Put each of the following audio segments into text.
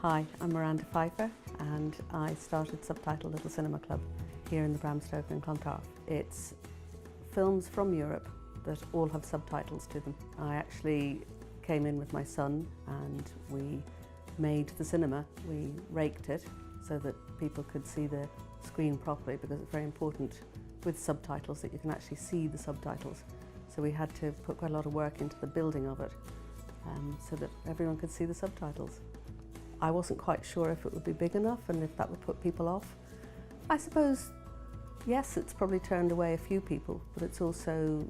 Hi, I'm Miranda Pfeiffer and I started Subtitle Little Cinema Club here in the Bramstoke in Clontarf. It's films from Europe that all have subtitles to them. I actually came in with my son and we made the cinema. We raked it so that people could see the screen properly, because it's very important with subtitles that you can actually see the subtitles. So we had to put quite a lot of work into the building of it so that everyone could see the subtitles. I wasn't quite sure if it would be big enough and if that would put people off. I suppose, yes, it's probably turned away a few people, but it's also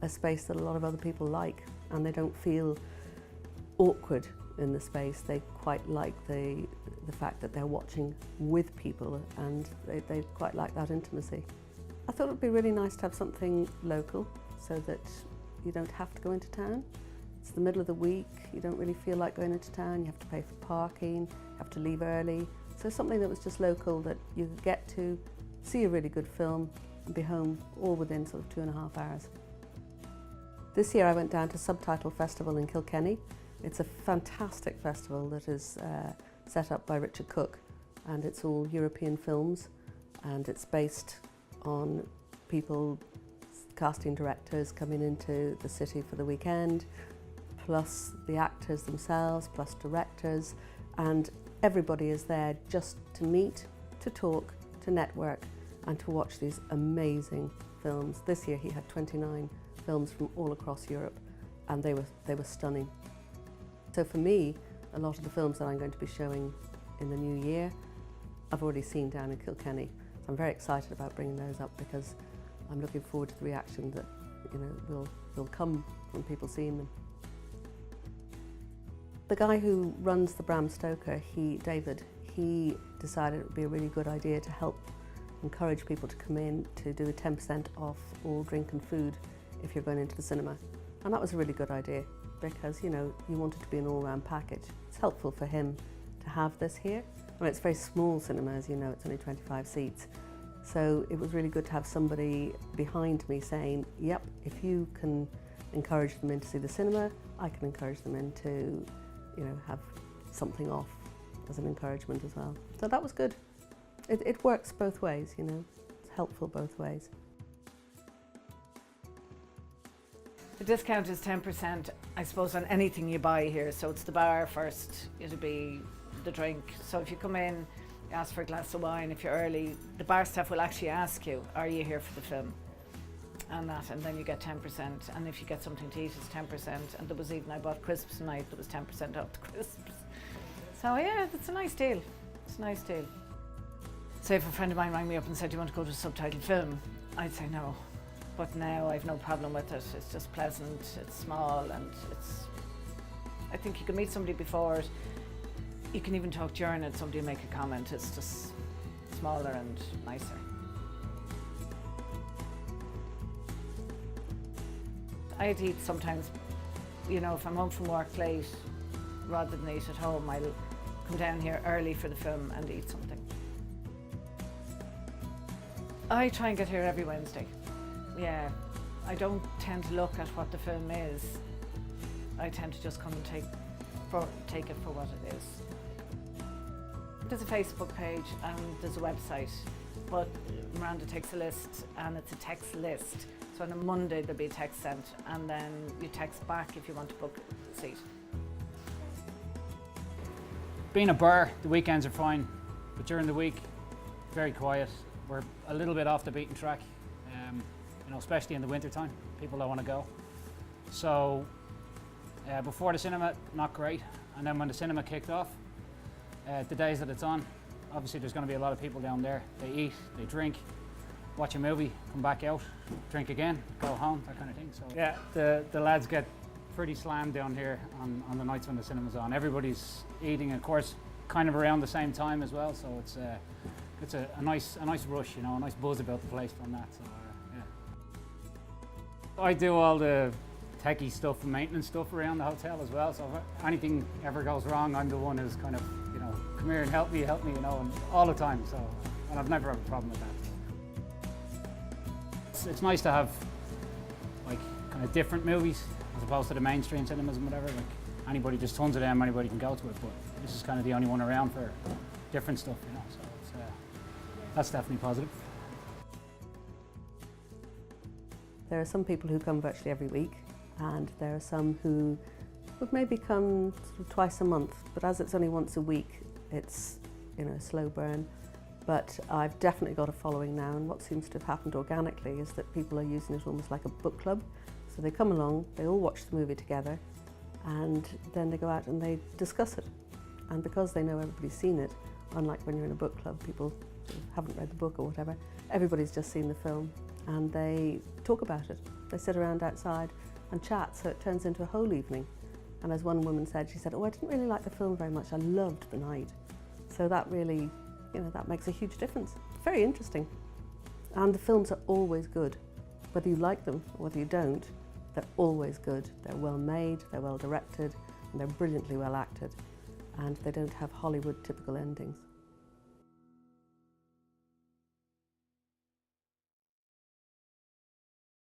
a space that a lot of other people like, and they don't feel awkward in the space. They quite like the fact that they're watching with people, and they quite like that intimacy. I thought it would be really nice to have something local so that you don't have to go into town. It's the middle of the week, you don't really feel like going into town, you have to pay for parking, you have to leave early. So something that was just local that you could get to, see a really good film and be home all within sort of 2.5 hours. This year I went down to Subtitle Festival in Kilkenny. It's a fantastic festival that is set up by Richard Cook, and it's all European films, and it's based on people, casting directors coming into the city for the weekend, plus the actors themselves, plus directors, and everybody is there just to meet, to talk, to network, and to watch these amazing films. This year he had 29 films from all across Europe, and they were stunning. So for me, a lot of the films that I'm going to be showing in the new year, I've already seen down in Kilkenny. So I'm very excited about bringing those up, because I'm looking forward to the reaction that will come from people seeing them. The guy who runs the Bramstoker, David, he decided it would be a really good idea to help encourage people to come in to do a 10% off all drink and food if you're going into the cinema. And that was a really good idea, because you want it to be an all-round package. It's helpful for him to have this here. I mean, it's a very small cinema, as you know, it's only 25 seats. So it was really good to have somebody behind me saying, yep, if you can encourage them in to see the cinema, I can encourage them in to have something off as an encouragement as well. So that was good. It works both ways, it's helpful both ways. The discount is 10%, I suppose, on anything you buy here. So it's the bar first, it'll be the drink. So if you come in, you ask for a glass of wine. If you're early, the bar staff will actually ask you, are you here for the film? And then you get 10%. And if you get something to eat, it's 10%. And there was even, I bought crisps tonight, there was 10% off the crisps. So yeah, it's a nice deal. It's a nice deal. Say if a friend of mine rang me up and said, do you want to go to a subtitle film? I'd say no. But now I've no problem with it. It's just pleasant, it's small, and I think you can meet somebody before it. You can even talk during it, somebody will make a comment. It's just smaller and nicer. I'd eat sometimes, if I'm home from work late, rather than eat at home, I'll come down here early for the film and eat something. I try and get here every Wednesday. Yeah, I don't tend to look at what the film is. I tend to just come and take it for what it is. There's a Facebook page and there's a website, but Miranda takes a list, and it's a text list. So on a Monday there'll be a text sent, and then you text back if you want to book a seat. Being a bar, the weekends are fine, but during the week, very quiet. We're a little bit off the beaten track, especially in the winter time. People don't want to go. So before the cinema, not great. And then when the cinema kicked off, the days that it's on, obviously there's going to be a lot of people down there. They eat, they drink, watch a movie, come back out, drink again, go home, that kind of thing. So yeah, the lads get pretty slammed down here on the nights when the cinema's on. Everybody's eating, of course, kind of around the same time as well. So it's a nice rush, a nice buzz about the place from that. So yeah. I do all the techie stuff and maintenance stuff around the hotel as well. So if anything ever goes wrong, I'm the one who's kind of, come here and help me, and all the time. So, and I've never had a problem with that. It's nice to have like kind of different movies as opposed to the mainstream cinemas and whatever. Like anybody, there's tons of them, anybody can go to it, but this is kind of the only one around for different stuff, you know, so it's, that's definitely positive. There are some people who come virtually every week, and there are some who would maybe come sort of twice a month, but as it's only once a week, it's, you know, a slow burn. But I've definitely got a following now, and what seems to have happened organically is that people are using it almost like a book club. So they come along, they all watch the movie together, and then they go out and they discuss it. And because they know everybody's seen it, unlike when you're in a book club, people sort of haven't read the book or whatever, everybody's just seen the film and they talk about it. They sit around outside and chat, so it turns into a whole evening. And as one woman said, she said, "Oh, I didn't really like the film very much, I loved the night." So that really, you know, that makes a huge difference. Very interesting. And the films are always good. Whether you like them or whether you don't, they're always good. They're well made, they're well directed, and they're brilliantly well acted. And they don't have Hollywood typical endings.